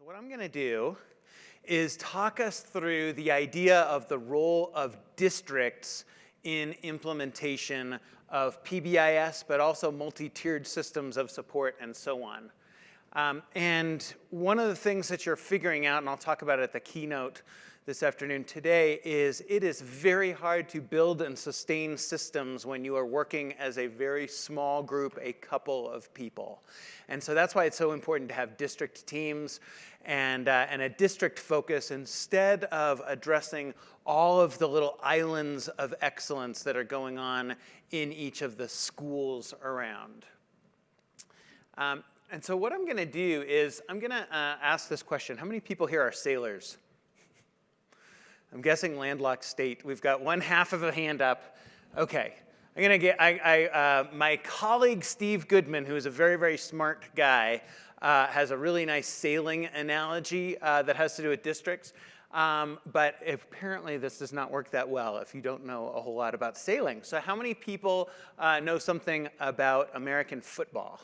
So what I'm going to do is talk us through the idea of the role of districts in implementation of PBIS, but also multi-tiered systems of support and so on. And one of the things that you're figuring out, and I'll talk about it at the keynote this afternoon today, is it is very hard to build and sustain systems when you are working as a very small group, a couple of people. And so that's why it's so important to have district teams and a district focus instead of addressing all of the little islands of excellence that are going on in each of the schools around. And so what I'm going to do is I'm going to ask this question. How many people here are sailors? I'm guessing landlocked state. We've got one half of a hand up. Okay. I'm going to get my colleague Steve Goodman, who is a very, very smart guy, has a really nice sailing analogy that has to do with districts. But apparently this does not work that well if you don't know a whole lot about sailing. So how many people know something about American football?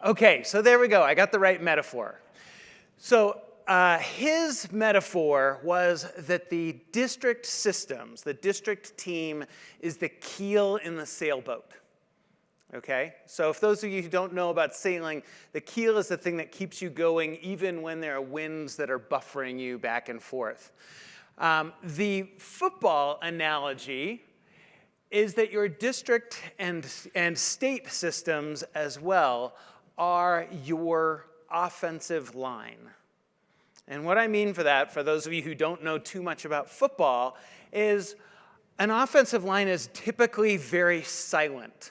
Okay, so there we go. I got the right metaphor. So his metaphor was that the district systems, the district team, is the keel in the sailboat. Okay? So if those of you who don't know about sailing, the keel is the thing that keeps you going even when there are winds that are buffering you back and forth. The football analogy is that your district and state systems as well are your offensive line. And what I mean for that, for those of you who don't know too much about football, is an offensive line is typically very silent.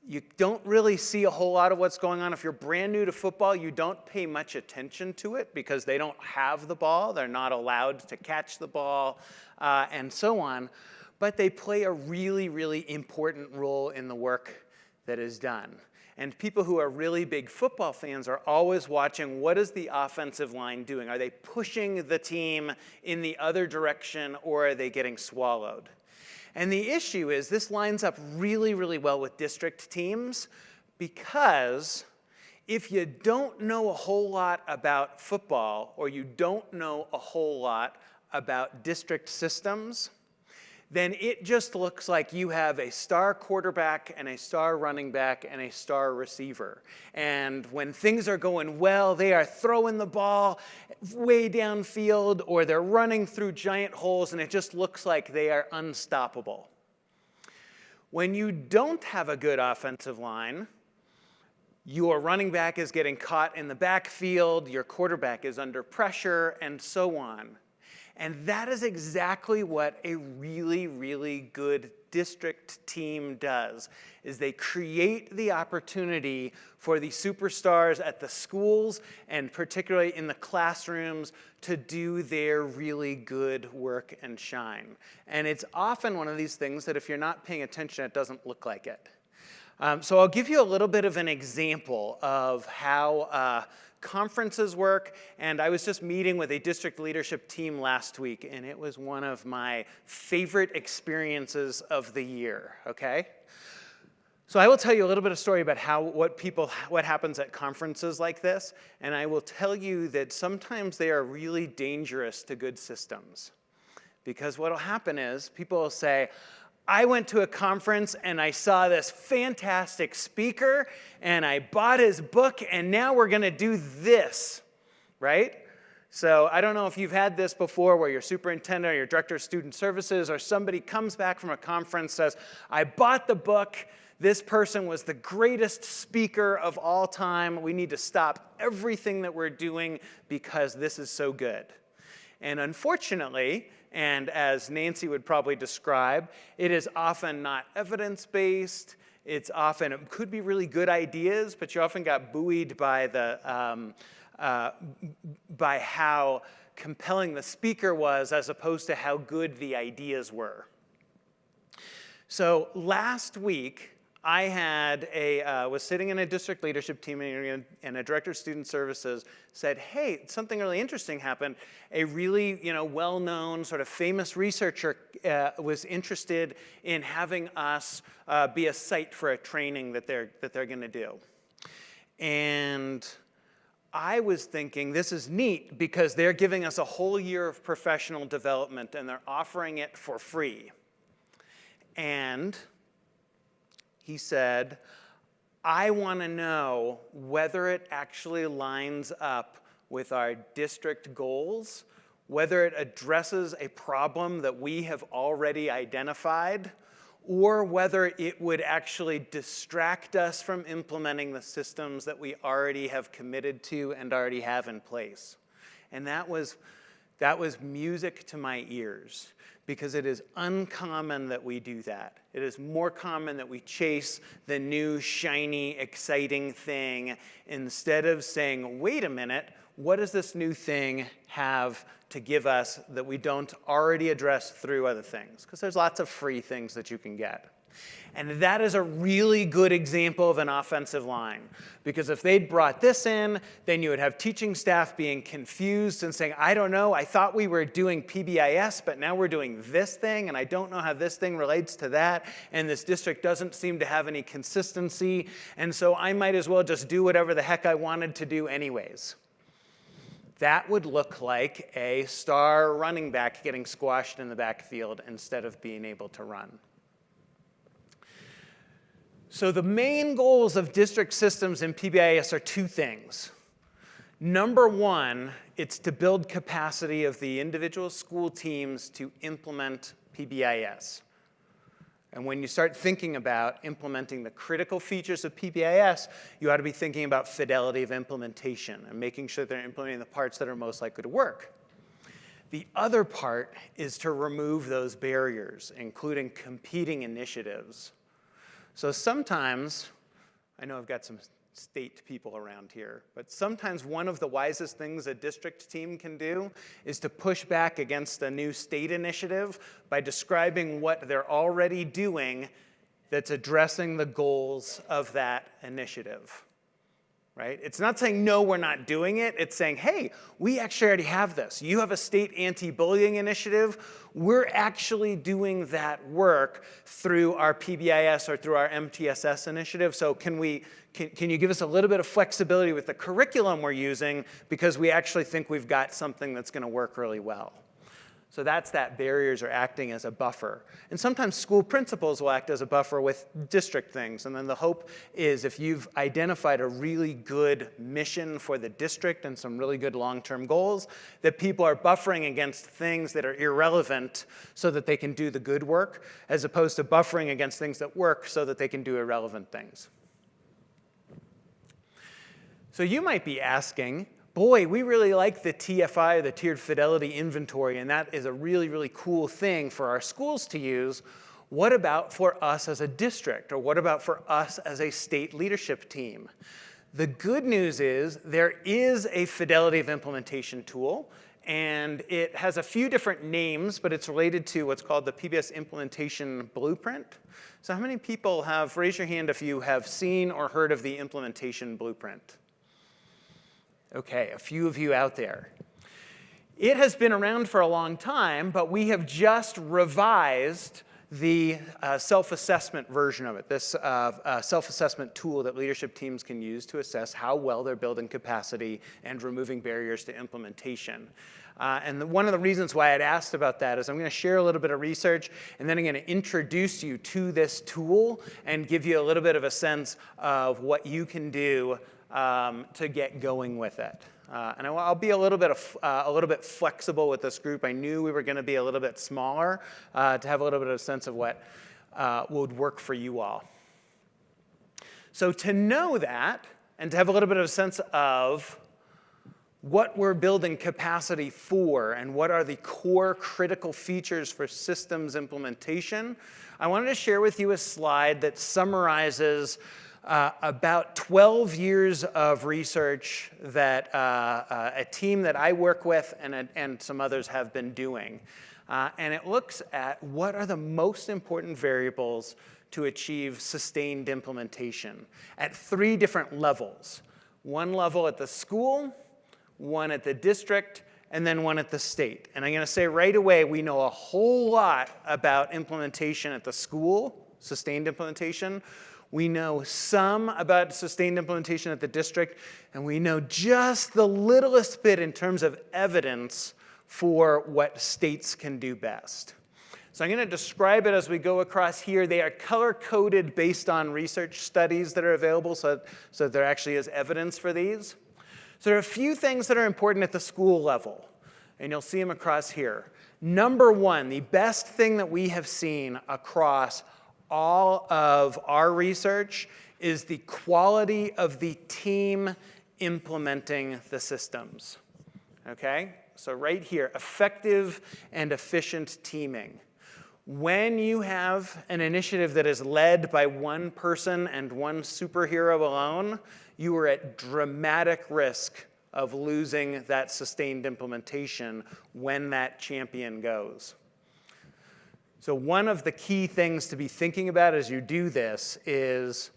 You don't really see a whole lot of what's going on. If you're brand new to football, you don't pay much attention to it because they don't have the ball. They're not allowed to catch the ball, and so on. But they play a really, really important role in the work that is done. And people who are really big football fans are always watching, what is the offensive line doing? Are they pushing the team in the other direction, or are they getting swallowed? And the issue is this lines up really, really well with district teams, because if you don't know a whole lot about football, or you don't know a whole lot about district systems, then it just looks like you have a star quarterback and a star running back and a star receiver. And when things are going well, they are throwing the ball way downfield, or they're running through giant holes, and it just looks like they are unstoppable. When you don't have a good offensive line, your running back is getting caught in the backfield, your quarterback is under pressure, and so on. And that is exactly what a really, really good district team does, is they create the opportunity for the superstars at the schools, and particularly in the classrooms, to do their really good work and shine. And it's often one of these things that if you're not paying attention, it doesn't look like it. So I'll give you a little bit of an example of how conferences work, and I was just meeting with a district leadership team last week, and it was one of my favorite experiences of the year, okay? So I will tell you a little bit of story about what happens at conferences like this, and I will tell you that sometimes they are really dangerous to good systems. Because what will happen is people will say, I went to a conference and I saw this fantastic speaker and I bought his book and now we're going to do this, right? So I don't know if you've had this before where your superintendent or your director of student services or somebody comes back from a conference, says, I bought the book. This person was the greatest speaker of all time. We need to stop everything that we're doing because this is so good. And unfortunately, and as Nancy would probably describe, it is often not evidence-based. It could be really good ideas, but you often got buoyed by by how compelling the speaker was as opposed to how good the ideas were. So last week, I was sitting in a district leadership team meeting, and a director of student services said, hey, something really interesting happened. A really well-known sort of famous researcher was interested in having us be a site for a training that they're going to do. And I was thinking this is neat because they're giving us a whole year of professional development and they're offering it for free. And he said, I want to know whether it actually lines up with our district goals, whether it addresses a problem that we have already identified, or whether it would actually distract us from implementing the systems that we already have committed to and already have in place. And that was music to my ears, because it is uncommon that we do that. It is more common that we chase the new, shiny, exciting thing instead of saying, wait a minute, what does this new thing have to give us that we don't already address through other things? Because there's lots of free things that you can get. And that is a really good example of an offensive line. Because if they'd brought this in, then you would have teaching staff being confused and saying, I don't know, I thought we were doing PBIS, but now we're doing this thing, and I don't know how this thing relates to that, and this district doesn't seem to have any consistency, and so I might as well just do whatever the heck I wanted to do anyways. That would look like a star running back getting squashed in the backfield instead of being able to run. So the main goals of district systems in PBIS are two things. Number one, it's to build capacity of the individual school teams to implement PBIS. And when you start thinking about implementing the critical features of PBIS, you ought to be thinking about fidelity of implementation and making sure they're implementing the parts that are most likely to work. The other part is to remove those barriers, including competing initiatives. So sometimes, I know I've got some state people around here, but sometimes one of the wisest things a district team can do is to push back against a new state initiative by describing what they're already doing that's addressing the goals of that initiative. Right? It's not saying, no, we're not doing it. It's saying, hey, we actually already have this. You have a state anti-bullying initiative. We're actually doing that work through our PBIS or through our MTSS initiative. So can you give us a little bit of flexibility with the curriculum we're using, because we actually think we've got something that's going to work really well. So that's that barriers are acting as a buffer. And sometimes school principals will act as a buffer with district things. And then the hope is if you've identified a really good mission for the district and some really good long-term goals, that people are buffering against things that are irrelevant so that they can do the good work, as opposed to buffering against things that work so that they can do irrelevant things. So you might be asking, boy, we really like the TFI, the Tiered Fidelity Inventory, and that is a really, really cool thing for our schools to use. What about for us as a district, or what about for us as a state leadership team? The good news is there is a fidelity of implementation tool, and it has a few different names, but it's related to what's called the PBIS Implementation Blueprint. So how many people have, raise your hand if you have seen or heard of the Implementation Blueprint? Okay, a few of you out there. It has been around for a long time, but we have just revised the self-assessment version of it, this self-assessment tool that leadership teams can use to assess how well they're building capacity and removing barriers to implementation. One of the reasons why I'd asked about that is I'm going to share a little bit of research, and then I'm going to introduce you to this tool and give you a little bit of a sense of what you can do to get going with it. And I'll be a little bit flexible with this group. I knew we were going to be a little bit smaller to have a little bit of a sense of what would work for you all. So to know that, and to have a little bit of a sense of what we're building capacity for and what are the core critical features for systems implementation, I wanted to share with you a slide that summarizes about 12 years of research that a team that I work with and some others have been doing. And it looks at what are the most important variables to achieve sustained implementation at 3 different levels. One level at the school, one at the district, and then one at the state. And I'm going to say right away, we know a whole lot about implementation at the school, sustained implementation. We know some about sustained implementation at the district, and we know just the littlest bit in terms of evidence for what states can do best. So I'm going to describe it as we go across here. They are color-coded based on research studies that are available, so there actually is evidence for these. So there are a few things that are important at the school level, and you'll see them across here. Number one, the best thing that we have seen across all of our research is the quality of the team implementing the systems. Okay? So right here, effective and efficient teaming. When you have an initiative that is led by one person and one superhero alone, you are at dramatic risk of losing that sustained implementation when that champion goes. So one of the key things to be thinking about as you do this is,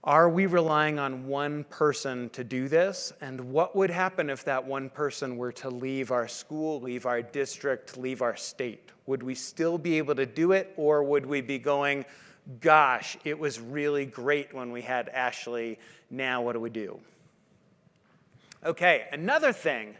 are we relying on one person to do this? And what would happen if that one person were to leave our school, leave our district, leave our state? Would we still be able to do it, or would we be going, gosh, it was really great when we had Ashley, now what do we do? Okay, another thing,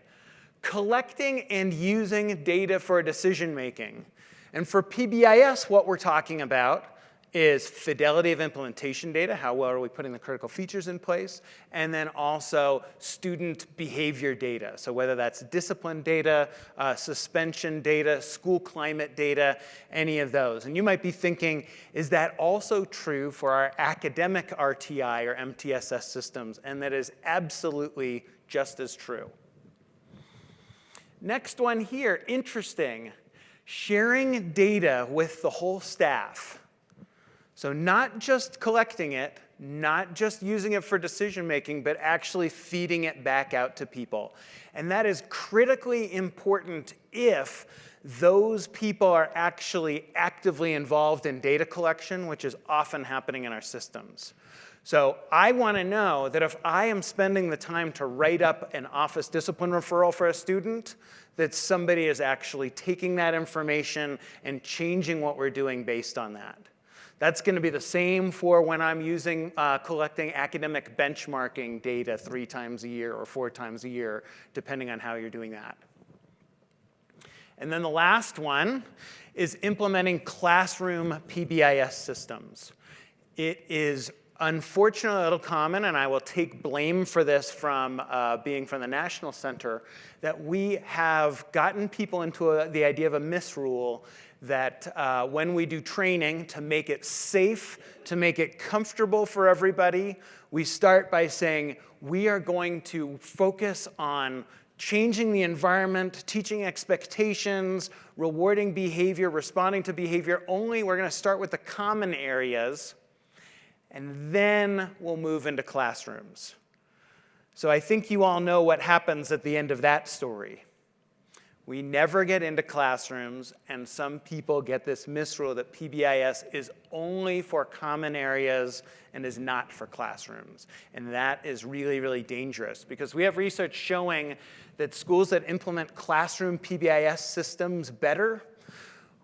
collecting and using data for decision making. And for PBIS, what we're talking about is fidelity of implementation data, how well are we putting the critical features in place, and then also student behavior data. So whether that's discipline data, suspension data, school climate data, any of those. And you might be thinking, is that also true for our academic RTI or MTSS systems? And that is absolutely just as true. Next one here, interesting. Sharing data with the whole staff. So not just collecting it, not just using it for decision making, but actually feeding it back out to people. And that is critically important if those people are actually actively involved in data collection, which is often happening in our systems. So I want to know that if I am spending the time to write up an office discipline referral for a student, that somebody is actually taking that information and changing what we're doing based on that. That's going to be the same for when I'm using collecting academic benchmarking data 3 times a year or 4 times a year, depending on how you're doing that. And then the last one is implementing classroom PBIS systems. It is unfortunately a little common, and I will take blame for this from being from the National Center, that we have gotten people into the idea of a misrule that when we do training to make it safe, to make it comfortable for everybody, we start by saying we are going to focus on changing the environment, teaching expectations, rewarding behavior, responding to behavior only. We're going to start with the common areas, and then we'll move into classrooms. So I think you all know what happens at the end of that story. We never get into classrooms, and some people get this misrule that PBIS is only for common areas and is not for classrooms. And that is really, really dangerous, because we have research showing that schools that implement classroom PBIS systems better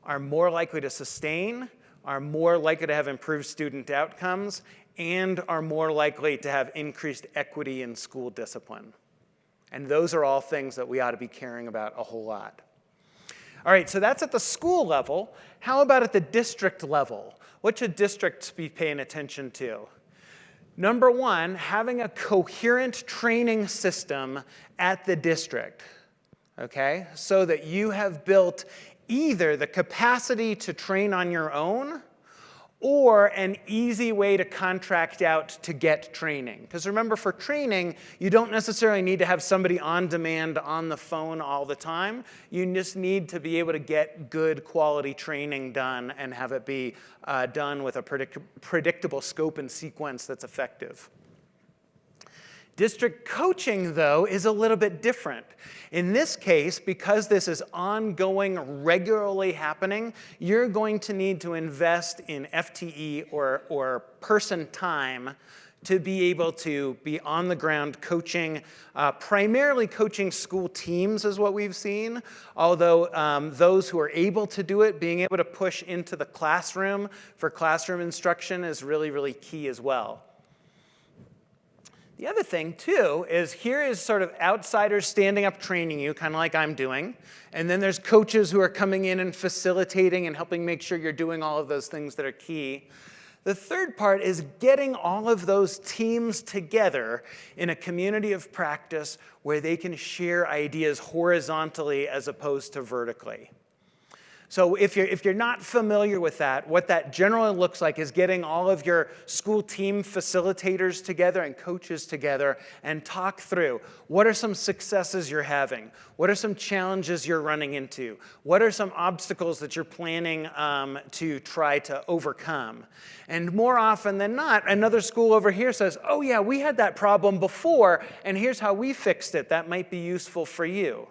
are more likely to sustain, are more likely to have improved student outcomes, and are more likely to have increased equity in school discipline. And those are all things that we ought to be caring about a whole lot. All right, so that's at the school level. How about at the district level? What should districts be paying attention to? Number one, having a coherent training system at the district, okay? So that you have built either the capacity to train on your own or an easy way to contract out to get training. Because remember, for training, you don't necessarily need to have somebody on demand on the phone all the time. You just need to be able to get good quality training done and have it be done with a predictable scope and sequence that's effective. District coaching, though, is a little bit different. In this case, because this is ongoing, regularly happening, you're going to need to invest in FTE or person time to be able to be on the ground coaching, primarily coaching school teams is what we've seen, although those who are able to do it, being able to push into the classroom for classroom instruction is really, really key as well. The other thing, too, is here is sort of outsiders standing up training you, kind of like I'm doing, and then there's coaches who are coming in and facilitating and helping make sure you're doing all of those things that are key. The third part is getting all of those teams together in a community of practice where they can share ideas horizontally as opposed to vertically. So if you're not familiar with that, what that generally looks like is getting all of your school team facilitators together and coaches together and talk through what are some successes you're having, what are some challenges you're running into, what are some obstacles that you're planning to try to overcome. And more often than not, another school over here says, oh yeah, we had that problem before, and here's how we fixed it. That might be useful for you.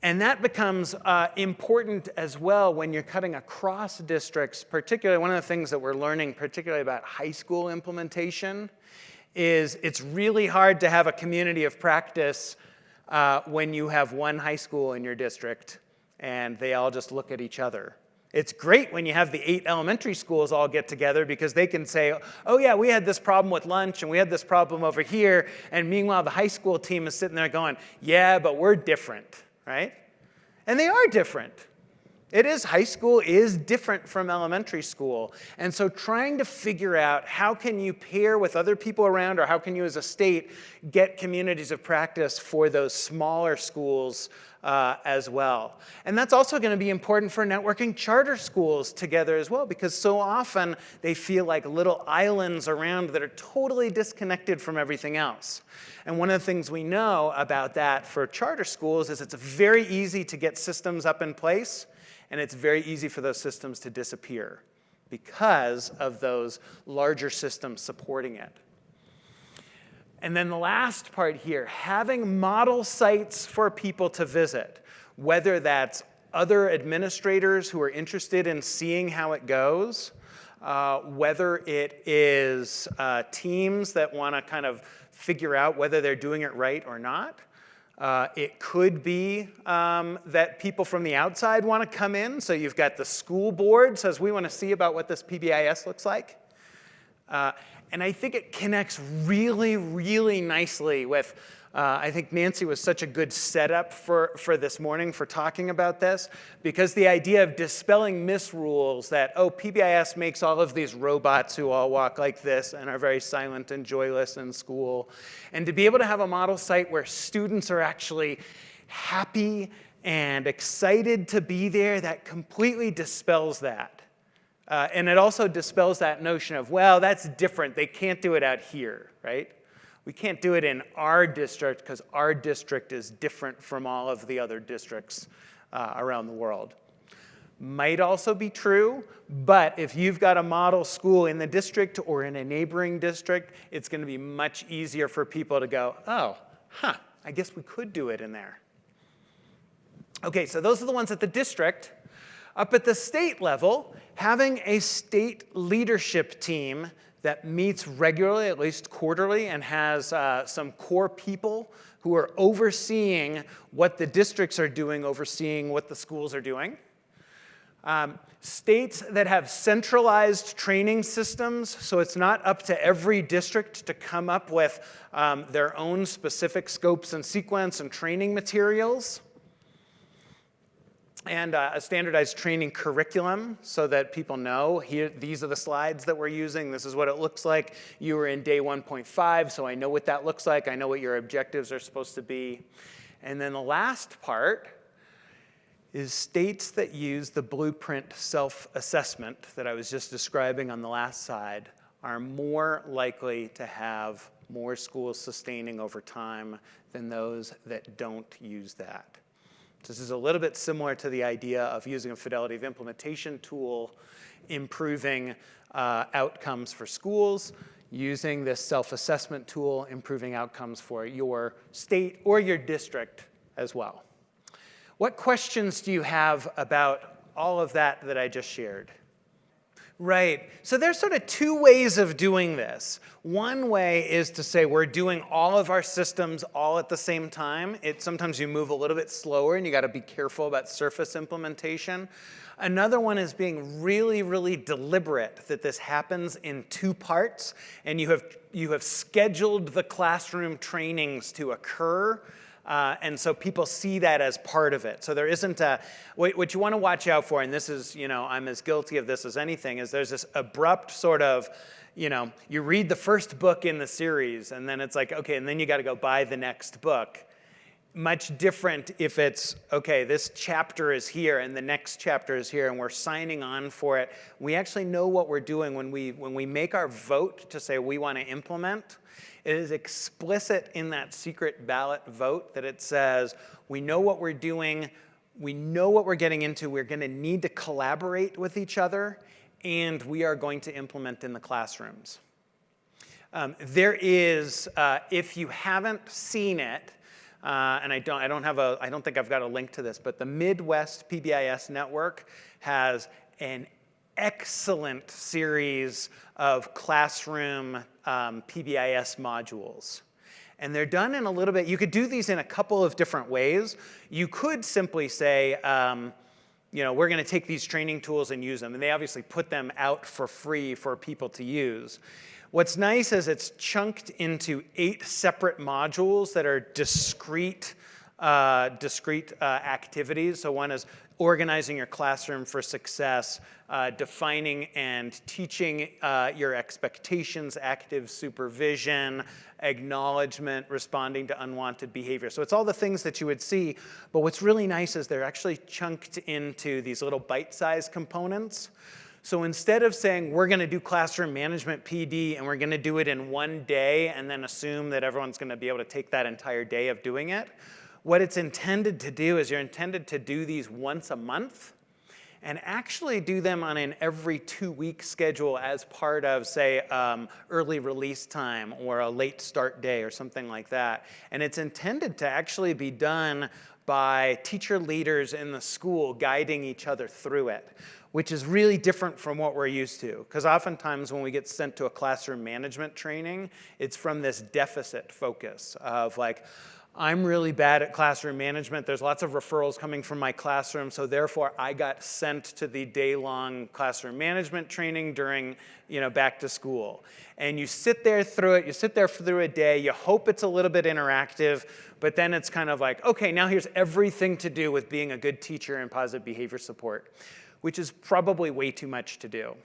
And that becomes important as well when you're cutting across districts. Particularly, one of the things that we're learning, particularly about high school implementation, is it's really hard to have a community of practice when you have one high school in your district and they all just look at each other. It's great when you have the 8 elementary schools all get together because they can say, oh yeah, we had this problem with lunch and we had this problem over here. And meanwhile, the high school team is sitting there going, yeah, but we're different. Right? And they are different. High school is different from elementary school. And so trying to figure out how can you pair with other people around, or how can you as a state get communities of practice for those smaller schools as well. And that's also going to be important for networking charter schools together as well, because so often they feel like little islands around that are totally disconnected from everything else. And one of the things we know about that for charter schools is it's very easy to get systems up in place, and it's very easy for those systems to disappear because of those larger systems supporting it. And then the last part here, having model sites for people to visit, whether that's other administrators who are interested in seeing how it goes, whether it is teams that want to kind of figure out whether they're doing it right or not. It could be that people from the outside want to come in. So you've got the school board says, we want to see about what this PBIS looks like. And I think it connects really, really nicely with, I think Nancy was such a good setup for this morning for talking about this, because the idea of dispelling misrules that, oh, PBIS makes all of these robots who all walk like this and are very silent and joyless in school. And to be able to have a model site where students are actually happy and excited to be there, that completely dispels that. And it also dispels that notion of, well, that's different. They can't do it out here, right? We can't do it in our district because our district is different from all of the other districts around the world. Might also be true, but if you've got a model school in the district or in a neighboring district, it's going to be much easier for people to go, oh, I guess we could do it in there. Okay, so those are the ones at the district. Up at the state level, having a state leadership team that meets regularly, at least quarterly, and has some core people who are overseeing what the districts are doing, overseeing what the schools are doing. States that have centralized training systems, so it's not up to every district to come up with their own specific scopes and sequence and training materials. And a standardized training curriculum so that people know, here, these are the slides that we're using. This is what it looks like. You were in day 1.5, so I know what that looks like. I know what your objectives are supposed to be. And then the last part is states that use the blueprint self-assessment that I was just describing on the last slide are more likely to have more schools sustaining over time than those that don't use that. This is a little bit similar to the idea of using a fidelity of implementation tool, improving outcomes for schools, using this self-assessment tool, improving outcomes for your state or your district as well. What questions do you have about all of that I just shared? Right. So there's sort of two ways of doing this. One way is to say we're doing all of our systems all at the same time. Sometimes you move a little bit slower and you got to be careful about surface implementation. Another one is being really, really deliberate that this happens in two parts, and you have scheduled the classroom trainings to occur. And so people see that as part of it. So there isn't what you want to watch out for, and this is, I'm as guilty of this as anything, is there's this abrupt sort of, you read the first book in the series, and then it's like, okay, and then you got to go buy the next book. Much different if it's, okay, this chapter is here and the next chapter is here and we're signing on for it. We actually know what we're doing when we make our vote to say we want to implement. It is explicit in that secret ballot vote that it says, we know what we're doing, we know what we're getting into, we're going to need to collaborate with each other, and we are going to implement in the classrooms. There is, if you haven't seen it, and I don't think I've got a link to this, but the Midwest PBIS network has an excellent series of classroom PBIS modules. And they're done in a little bit, you could do these in a couple of different ways. You could simply say, we're going to take these training tools and use them. And they obviously put them out for free for people to use. What's nice is it's chunked into 8 separate modules that are discrete activities. So one is organizing your classroom for success, defining and teaching your expectations, active supervision, acknowledgement, responding to unwanted behavior. So it's all the things that you would see, but what's really nice is they're actually chunked into these little bite-sized components. So instead of saying, we're going to do classroom management PD and we're going to do it in one day and then assume that everyone's going to be able to take that entire day of doing it, what it's intended to do is you're intended to do these once a month and actually do them on an every 2-week schedule as part of, say, early release time or a late start day or something like that. And it's intended to actually be done by teacher leaders in the school guiding each other through it, which is really different from what we're used to. Because oftentimes when we get sent to a classroom management training, it's from this deficit focus of like, I'm really bad at classroom management. There's lots of referrals coming from my classroom, so therefore I got sent to the day-long classroom management training during, back to school. And you sit there through it, you sit there through a day, you hope it's a little bit interactive, but then it's kind of like, okay, now here's everything to do with being a good teacher and positive behavior support, which is probably way too much to do.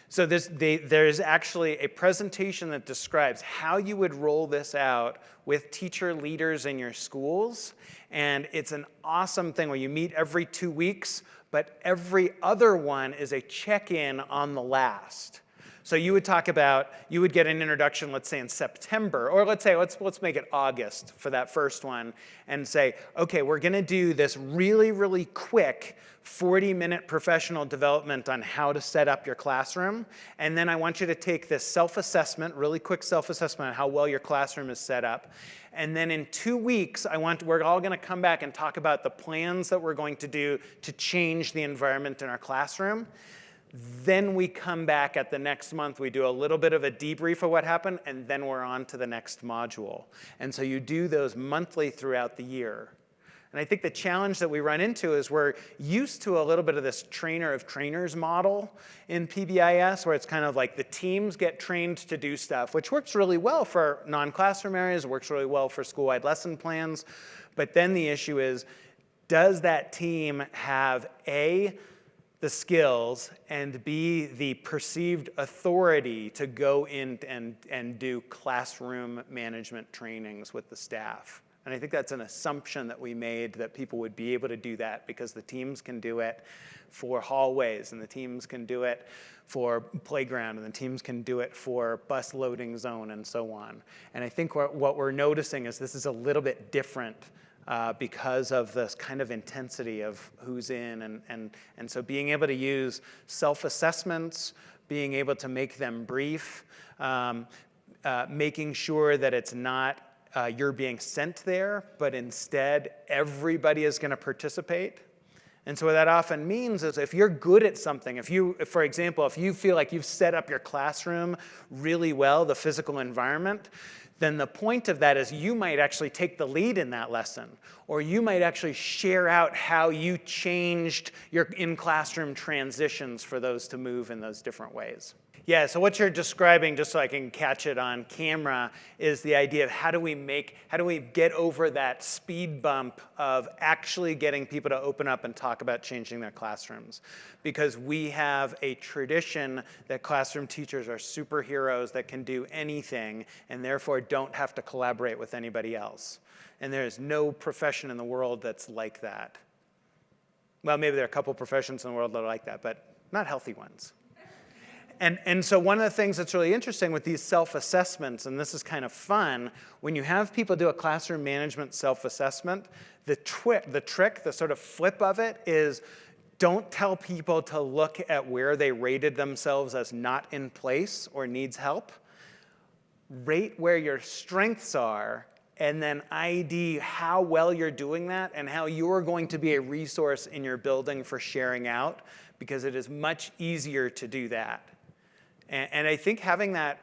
So there's actually a presentation that describes how you would roll this out with teacher leaders in your schools. And it's an awesome thing where you meet every 2 weeks, but every other one is a check-in on the last. So you would get an introduction, let's say in September, or let's make it August for that first one, and say, okay, we're going to do this really, really quick 40-minute professional development on how to set up your classroom, and then I want you to take this self-assessment, really quick self-assessment on how well your classroom is set up, and then in 2 weeks, we're all going to come back and talk about the plans that we're going to do to change the environment in our classroom. Then we come back at the next month, we do a little bit of a debrief of what happened, and then we're on to the next module. And so you do those monthly throughout the year. And I think the challenge that we run into is we're used to a little bit of this trainer of trainers model in PBIS, where it's kind of like the teams get trained to do stuff, which works really well for non-classroom areas, works really well for school-wide lesson plans. But then the issue is, does that team have A, the skills, and B, the perceived authority to go in and do classroom management trainings with the staff? And I think that's an assumption that we made, that people would be able to do that because the teams can do it for hallways, and the teams can do it for playground, and the teams can do it for bus loading zone, and so on. And I think what we're noticing is this is a little bit different because of this kind of intensity of who's in. And so being able to use self-assessments, being able to make them brief, making sure that it's not you're being sent there, but instead everybody is going to participate. And so what that often means is if you're good at something, for example, if you feel like you've set up your classroom really well, the physical environment, then the point of that is you might actually take the lead in that lesson, or you might actually share out how you changed your in-classroom transitions for those to move in those different ways. Yeah, so what you're describing, just so I can catch it on camera, is the idea of how do we get over that speed bump of actually getting people to open up and talk about changing their classrooms. Because we have a tradition that classroom teachers are superheroes that can do anything and therefore don't have to collaborate with anybody else. And there's no profession in the world that's like that. Well, maybe there are a couple professions in the world that are like that, but not healthy ones. And so one of the things that's really interesting with these self-assessments, and this is kind of fun, when you have people do a classroom management self-assessment, the trick, the sort of flip of it is don't tell people to look at where they rated themselves as not in place or needs help. Rate where your strengths are, and then ID how well you're doing that and how you're going to be a resource in your building for sharing out, because it is much easier to do that. And I think having that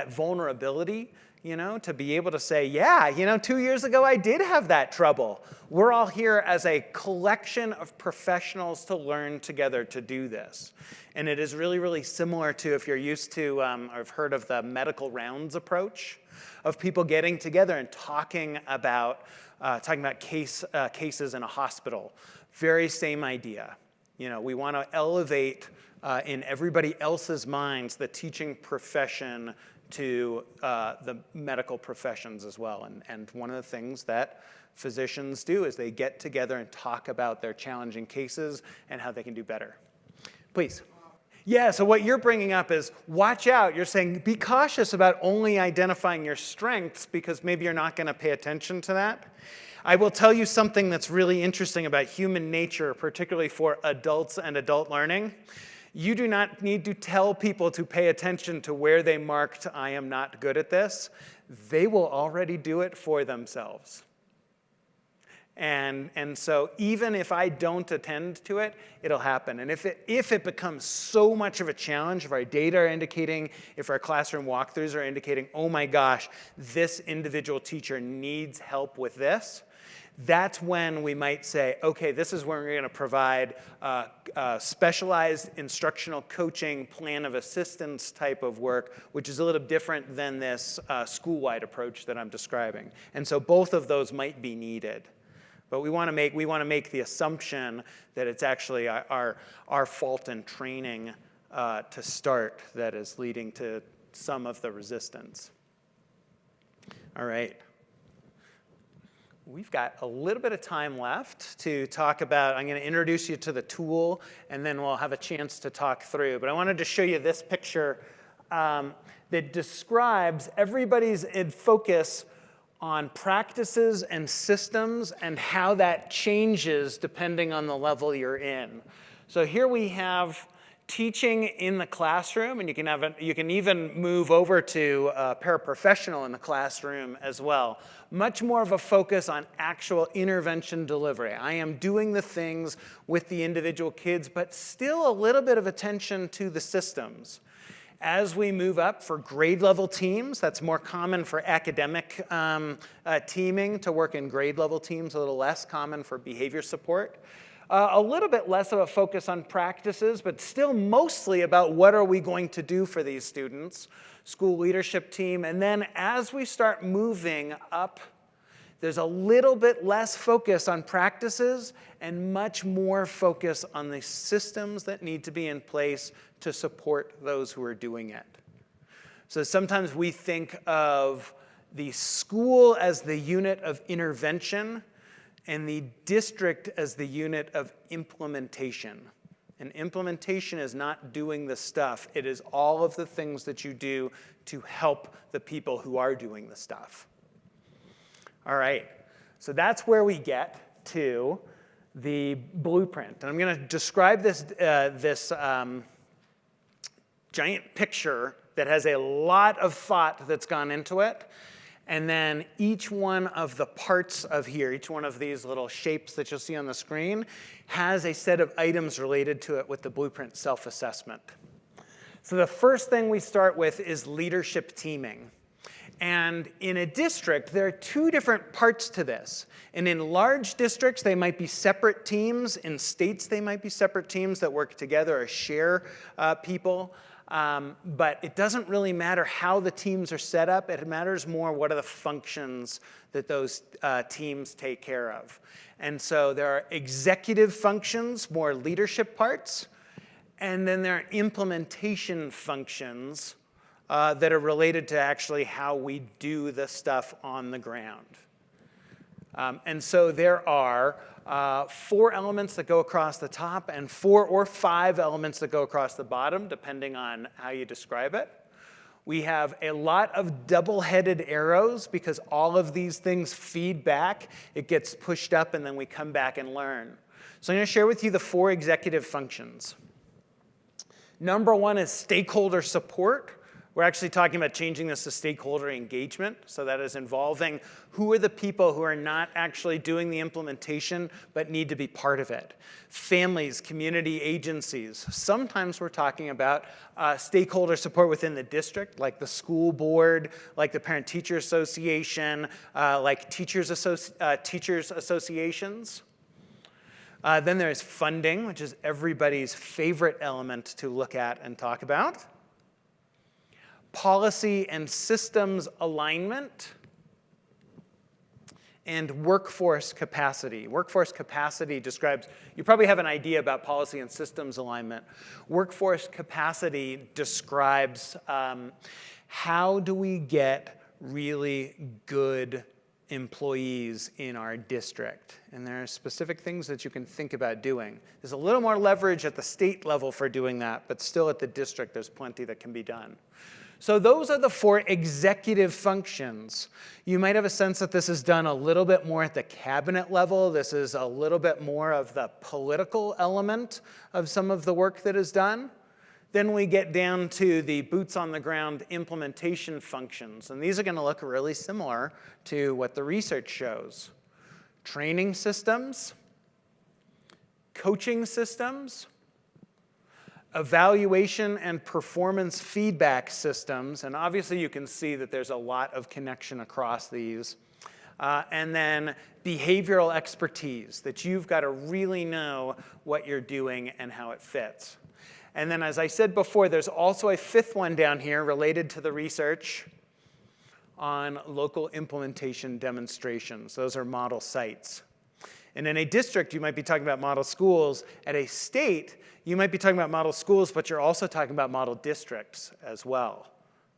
vulnerability, to be able to say, yeah, 2 years ago I did have that trouble. We're all here as a collection of professionals to learn together to do this. And it is really, really similar to, if you're used to, or have heard of the medical rounds approach, of people getting together and talking about cases in a hospital. Very same idea. We want to elevate in everybody else's minds the teaching profession to the medical professions as well. And one of the things that physicians do is they get together and talk about their challenging cases and how they can do better. Please. Yeah, so what you're bringing up is watch out. You're saying be cautious about only identifying your strengths because maybe you're not going to pay attention to that. I will tell you something that's really interesting about human nature, particularly for adults and adult learning. You do not need to tell people to pay attention to where they marked, I am not good at this. They will already do it for themselves. And so even if I don't attend to it, it'll happen. And if it becomes so much of a challenge, if our data are indicating, if our classroom walkthroughs are indicating, oh my gosh, this individual teacher needs help with this, that's when we might say, okay, this is where we're going to provide specialized instructional coaching, plan of assistance type of work, which is a little different than this school-wide approach that I'm describing. And so both of those might be needed. But we want to make the assumption that it's actually our fault in training to start that is leading to some of the resistance. All right. We've got a little bit of time left to talk about, I'm going to introduce you to the tool, and then we'll have a chance to talk through. But I wanted to show you this picture that describes everybody's focus on practices and systems and how that changes depending on the level you're in. So here we have teaching in the classroom, and you can even move over to paraprofessional in the classroom as well. Much more of a focus on actual intervention delivery. I am doing the things with the individual kids, but still a little bit of attention to the systems. As we move up for grade level teams, that's more common for academic teaming to work in grade level teams, a little less common for behavior support. A little bit less of a focus on practices, but still mostly about what are we going to do for these students, school leadership team. And then as we start moving up, there's a little bit less focus on practices and much more focus on the systems that need to be in place to support those who are doing it. So sometimes we think of the school as the unit of intervention and the district as the unit of implementation. And implementation is not doing the stuff. It is all of the things that you do to help the people who are doing the stuff. All right, so that's where we get to the blueprint. And I'm going to describe this giant picture that has a lot of thought that's gone into it. And then each one of the parts of here, each one of these little shapes that you'll see on the screen, has a set of items related to it with the blueprint self-assessment. So the first thing we start with is leadership teaming. And in a district, there are two different parts to this. And in large districts, they might be separate teams. In states, they might be separate teams that work together or share people. But it doesn't really matter how the teams are set up. It matters more what are the functions that those teams take care of. And so there are executive functions, more leadership parts. And then there are implementation functions that are related to actually how we do the stuff on the ground. And so there are 4 elements that go across the top and 4 or 5 elements that go across the bottom, depending on how you describe it. We have a lot of double-headed arrows because all of these things feed back. It gets pushed up, and then we come back and learn. So I'm going to share with you the 4 executive functions. Number 1 is stakeholder support. We're actually talking about changing this to stakeholder engagement. So that is involving who are the people who are not actually doing the implementation but need to be part of it. Families, community agencies. Sometimes we're talking about stakeholder support within the district, like the school board, like the parent-teacher association, like teachers associations. Then there's funding, which is everybody's favorite element to look at and talk about. Policy and systems alignment, and workforce capacity. Workforce capacity describes, you probably have an idea about policy and systems alignment. Workforce capacity describes how do we get really good employees in our district. And there are specific things that you can think about doing. There's a little more leverage at the state level for doing that, but still at the district, there's plenty that can be done. So those are the 4 executive functions. You might have a sense that this is done a little bit more at the cabinet level. This is a little bit more of the political element of some of the work that is done. Then we get down to the boots on the ground implementation functions. And these are going to look really similar to what the research shows. Training systems, coaching systems, evaluation and performance feedback systems, and obviously you can see that there's a lot of connection across these. And then behavioral expertise, that you've got to really know what you're doing and how it fits. And then as I said before, there's also a 5th one down here related to the research on local implementation demonstrations. Those are model sites. And in a district, you might be talking about model schools. At a state, you might be talking about model schools, but you're also talking about model districts as well.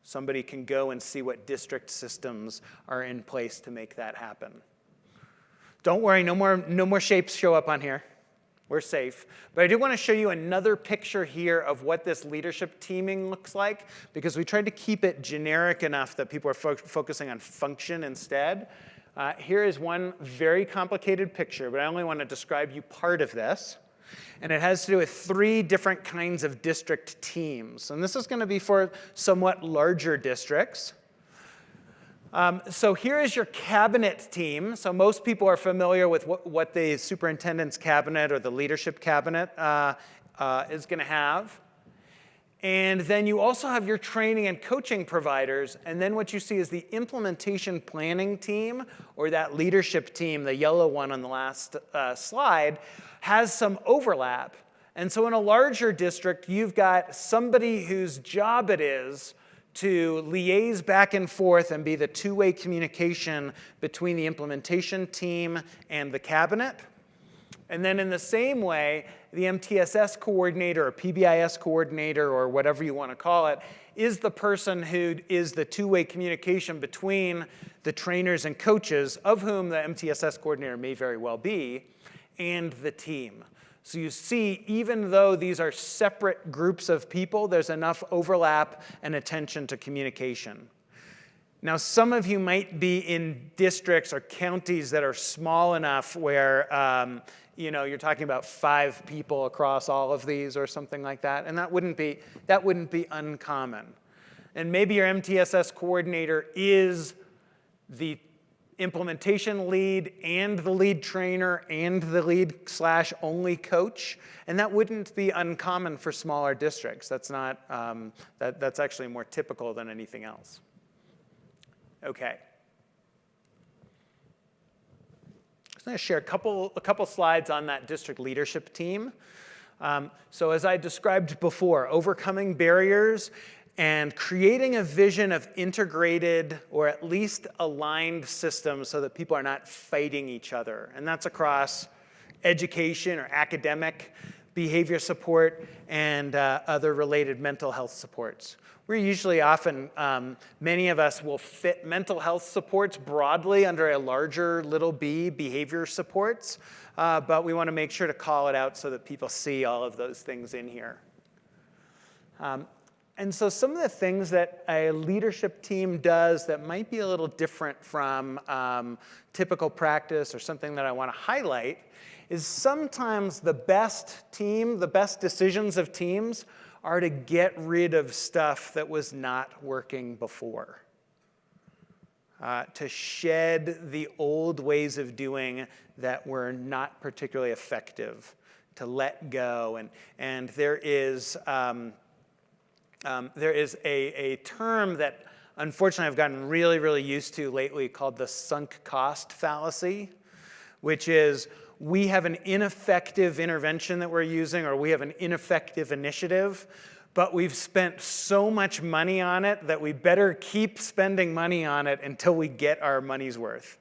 Somebody can go and see what district systems are in place to make that happen. Don't worry, no more shapes show up on here. We're safe. But I do want to show you another picture here of what this leadership teaming looks like, because we tried to keep it generic enough that people are focusing on function instead. Here is one very complicated picture, but I only want to describe you part of this. And it has to do with 3 different kinds of district teams. And this is going to be for somewhat larger districts. So here is your cabinet team. So most people are familiar with what the superintendent's cabinet or the leadership cabinet is going to have. And then you also have your training and coaching providers. And then what you see is the implementation planning team, or that leadership team, the yellow one on the last slide, has some overlap. And so in a larger district, you've got somebody whose job it is to liaise back and forth and be the two-way communication between the implementation team and the cabinet. And then in the same way, the MTSS coordinator or PBIS coordinator or whatever you want to call it is the person who is the two-way communication between the trainers and coaches, of whom the MTSS coordinator may very well be, and the team. So you see, even though these are separate groups of people, there's enough overlap and attention to communication. Now, some of you might be in districts or counties that are small enough where you're talking about 5 people across all of these or something like that, and that wouldn't be uncommon. And maybe your MTSS coordinator is the implementation lead and the lead trainer and the lead/only coach, and that wouldn't be uncommon for smaller districts. That's not, that's actually more typical than anything else. Okay. I'm going to share a couple slides on that district leadership team. So as I described before, overcoming barriers and creating a vision of integrated or at least aligned systems so that people are not fighting each other. And that's across education or academic, behavior support, and other related mental health supports. We're usually often, many of us will fit mental health supports broadly under a larger little b, behavior supports, but we want to make sure to call it out so that people see all of those things in here. And so some of the things that a leadership team does that might be a little different from typical practice or something that I want to highlight is sometimes the best decisions of teams are to get rid of stuff that was not working before. To shed the old ways of doing that were not particularly effective, to let go. And there is a term that unfortunately I've gotten really, really used to lately called the sunk cost fallacy, which is we have an ineffective intervention that we're using, or we have an ineffective initiative, but we've spent so much money on it that we better keep spending money on it until we get our money's worth.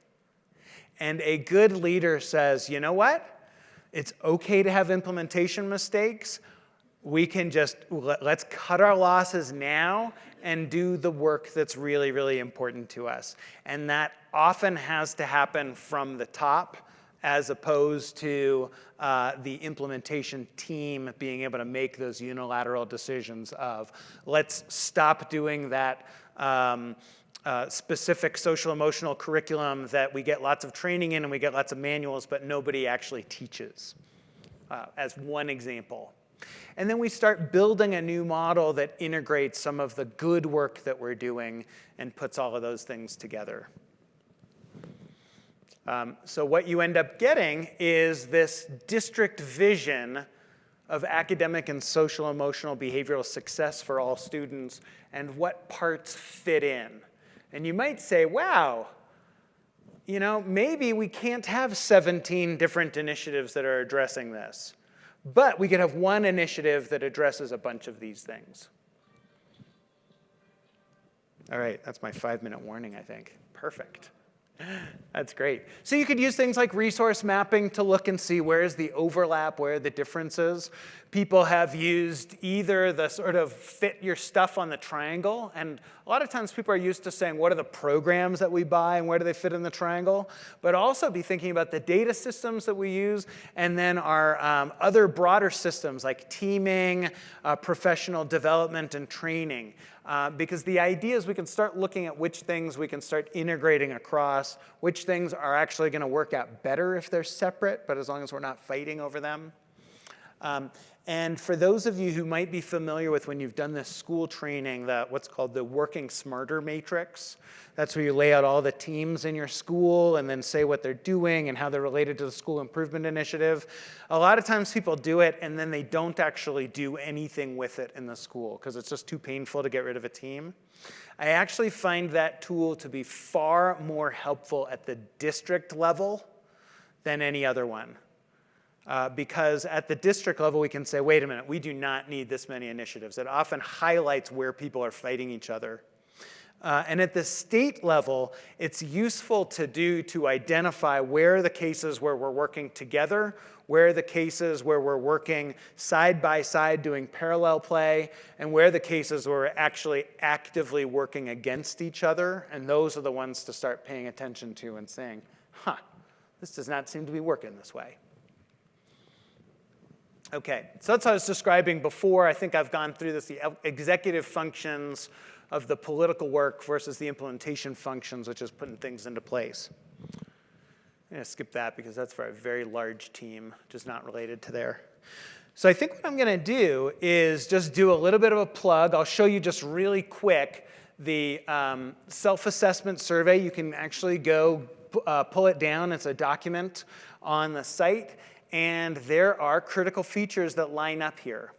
And a good leader says, you know what? It's okay to have implementation mistakes. We can just, let's cut our losses now and do the work that's really, really important to us. And that often has to happen from the top, as opposed to the implementation team being able to make those unilateral decisions of, let's stop doing that specific social emotional curriculum that we get lots of training in and we get lots of manuals, but nobody actually teaches, as one example. And then we start building a new model that integrates some of the good work that we're doing and puts all of those things together. So what you end up getting is this district vision of academic and social emotional behavioral success for all students and what parts fit in. And you might say, wow, you know, maybe we can't have 17 different initiatives that are addressing this. But we could have one initiative that addresses a bunch of these things. All right, that's my 5-minute warning, I think. Perfect. That's great. So you could use things like resource mapping to look and see where is the overlap, where are the differences. People have used either the sort of fit your stuff on the triangle, and a lot of times people are used to saying, what are the programs that we buy and where do they fit in the triangle? But also be thinking about the data systems that we use, and then our other broader systems like teaming, professional development, and training. Because the idea is we can start looking at which things we can start integrating across, which things are actually going to work out better if they're separate, but as long as we're not fighting over them. And for those of you who might be familiar with when you've done this school training, what's called the Working Smarter Matrix, that's where you lay out all the teams in your school and then say what they're doing and how they're related to the school improvement initiative. A lot of times people do it and then they don't actually do anything with it in the school because it's just too painful to get rid of a team. I actually find that tool to be far more helpful at the district level than any other one. Because at the district level, we can say, wait a minute, we do not need this many initiatives. It often highlights where people are fighting each other. And at the state level, it's useful to identify where are the cases where we're working together, where are the cases where we're working side by side doing parallel play, and where are the cases where we're actually actively working against each other. And those are the ones to start paying attention to and saying, this does not seem to be working this way. Okay, so that's what I was describing before. I think I've gone through this, the executive functions of the political work versus the implementation functions, which is putting things into place. I'm going to skip that because that's for a very large team, just not related to there. So I think what I'm going to do is just do a little bit of a plug. I'll show you just really quick The self-assessment survey, you can actually go pull it down. It's a document on the site, and there are critical features that line up here.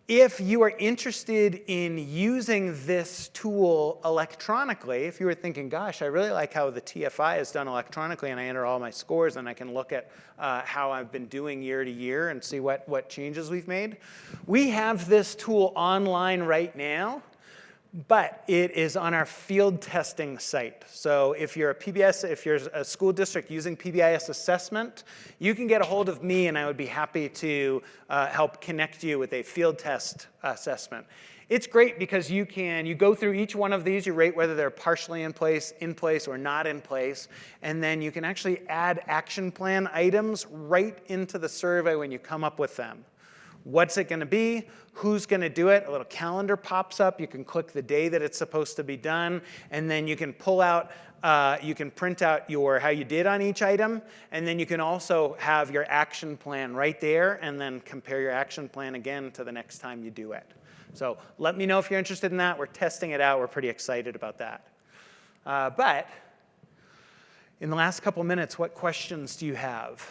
If you are interested in using this tool electronically, if you were thinking, gosh, I really like how the TFI is done electronically and I enter all my scores and I can look at how I've been doing year to year and see what changes we've made, we have this tool online right now, but it is on our field testing site. So if you're a PBIS, if you're a school district using PBIS assessment, you can get a hold of me and I would be happy to help connect you with a field test assessment. It's great because you go through each one of these, you rate whether they're partially in place, or not in place, and then you can actually add action plan items right into the survey when you come up with them. What's it going to be? Who's going to do it? A little calendar pops up. You can click the day that it's supposed to be done, and then you can pull out, you can print out how you did on each item, and then you can also have your action plan right there, and then compare your action plan again to the next time you do it. So let me know if you're interested in that. We're testing it out. We're pretty excited about that. But in the last couple minutes, what questions do you have?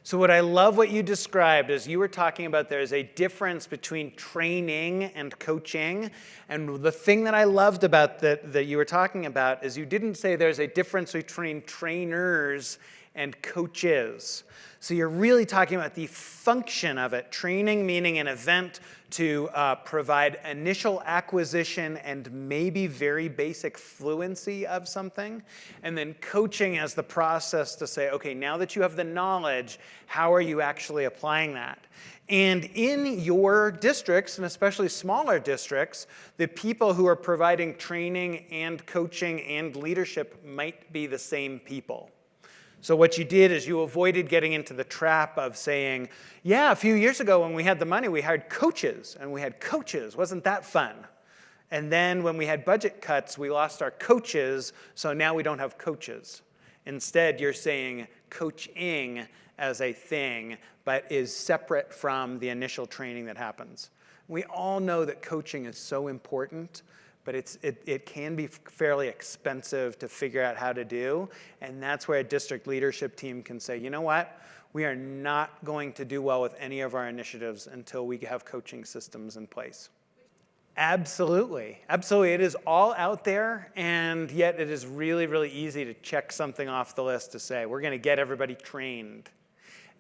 So what I love what you described is you were talking about there's a difference between training and coaching. And the thing that I loved about that you were talking about is you didn't say there's a difference between trainers and coaches. So you're really talking about the function of it. Training meaning an event to provide initial acquisition and maybe very basic fluency of something. And then coaching as the process to say, okay, now that you have the knowledge, how are you actually applying that? And in your districts, and especially smaller districts, the people who are providing training and coaching and leadership might be the same people. So what you did is you avoided getting into the trap of saying, yeah, a few years ago when we had the money, we hired coaches, and we had coaches. Wasn't that fun? And then when we had budget cuts, we lost our coaches, so now we don't have coaches. Instead, you're saying coaching as a thing, but is separate from the initial training that happens. We all know that coaching is so important, but it can be fairly expensive to figure out how to do. And that's where a district leadership team can say, you know what? We are not going to do well with any of our initiatives until we have coaching systems in place. Absolutely. Absolutely. It is all out there, and yet it is really, really easy to check something off the list to say, we're going to get everybody trained.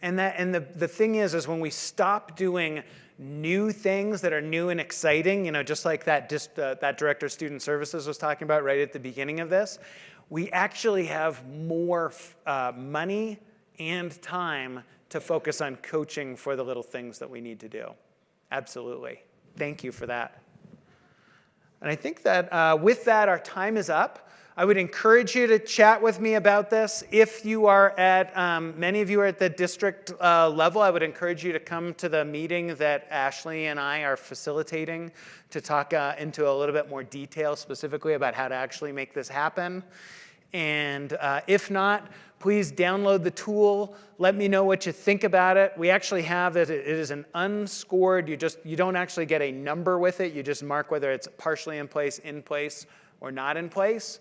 And the thing is when we stop doing new things that are new and exciting, just like that director of student services was talking about right at the beginning of this, we actually have more money and time to focus on coaching for the little things that we need to do. Absolutely. Thank you for that. And I think that with that, our time is up. I would encourage you to chat with me about this. If you are at, many of you are at the district level, I would encourage you to come to the meeting that Ashley and I are facilitating to talk into a little bit more detail specifically about how to actually make this happen. And if not, please download the tool. Let me know what you think about it. We actually have it. It is an unscored. You don't actually get a number with it. You just mark whether it's partially in place, or not in place.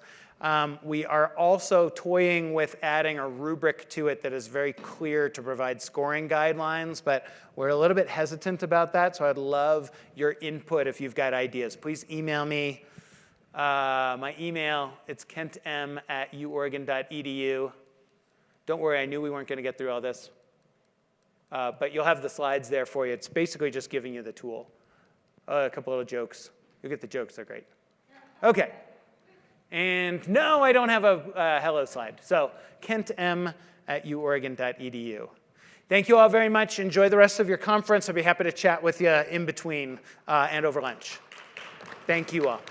We are also toying with adding a rubric to it that is very clear to provide scoring guidelines, but we're a little bit hesitant about that, so I'd love your input if you've got ideas. Please email me. My email, it's kentm@uoregon.edu. Don't worry, I knew we weren't going to get through all this. But you'll have the slides there for you. It's basically just giving you the tool. A couple little jokes. You'll get the jokes, they're great. Okay. And no, I don't have a hello slide. So kentm@uoregon.edu. Thank you all very much. Enjoy the rest of your conference. I'll be happy to chat with you in between and over lunch. Thank you all.